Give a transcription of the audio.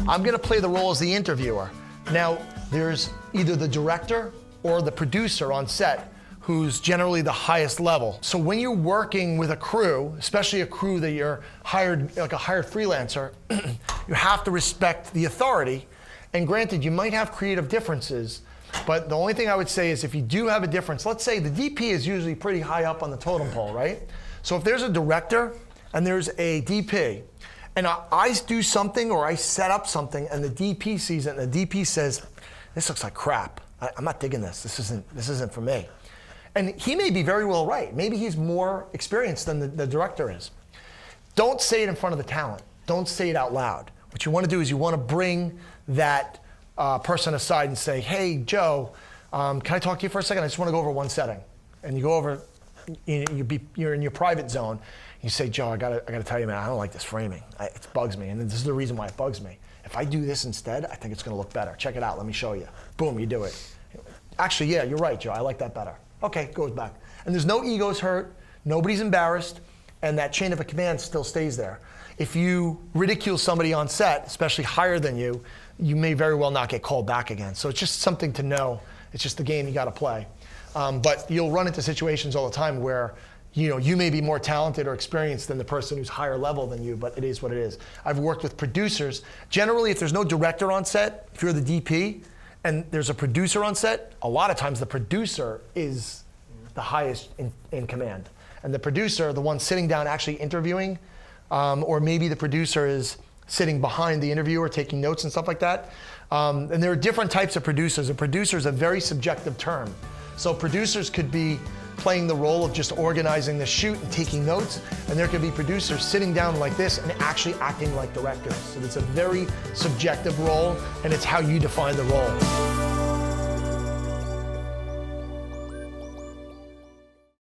I'm gonna play the role as the interviewer. Now, there's either the director or the producer on set who's generally the highest level. So when you're working with a crew, especially a crew that you're hired, like a hired freelancer, you have to respect the authority. And granted, you might have creative differences, but the only thing I would say is if you do have a difference, let's say the DP is usually pretty high up on the totem pole, right? So if there's a director and there's a DP, and I do something or I set up something and the DP sees it and the DP says, this looks like crap. I'm not digging this. This isn't for me. And he may be very well right. Maybe he's more experienced than the director is. Don't say it in front of the talent. Don't say it out loud. What you want to do is you want to bring that person aside and say, hey, Joe, can I talk to you for a second? I just want to go over one setting. And you go over, you're in your private zone. You say, Joe, I gotta tell you, man, I don't like this framing. It bugs me, and this is the reason why it bugs me. If I do this instead, I think it's gonna look better. Check it out, let me show you. Boom, you do it. Actually, yeah, you're right, Joe, I like that better. Okay, goes back. And there's no egos hurt, nobody's embarrassed, and that chain of command still stays there. If you ridicule somebody on set, especially higher than you, you may very well not get called back again. So it's just something to know. It's just the game you gotta play. But you'll run into situations all the time where you may be more talented or experienced than the person who's higher level than you, but it is what it is. I've worked with producers. Generally, if there's no director on set, if you're the DP, and there's a producer on set, a lot of times the producer is the highest in command. And the producer, the one sitting down actually interviewing, or maybe the producer is sitting behind the interviewer taking notes and stuff like that. And there are different types of producers. A producer is a very subjective term. So producers could be playing the role of just organizing the shoot and taking notes, and there could be producers sitting down like this and actually acting like directors. So it's a very subjective role, and it's how you define the role.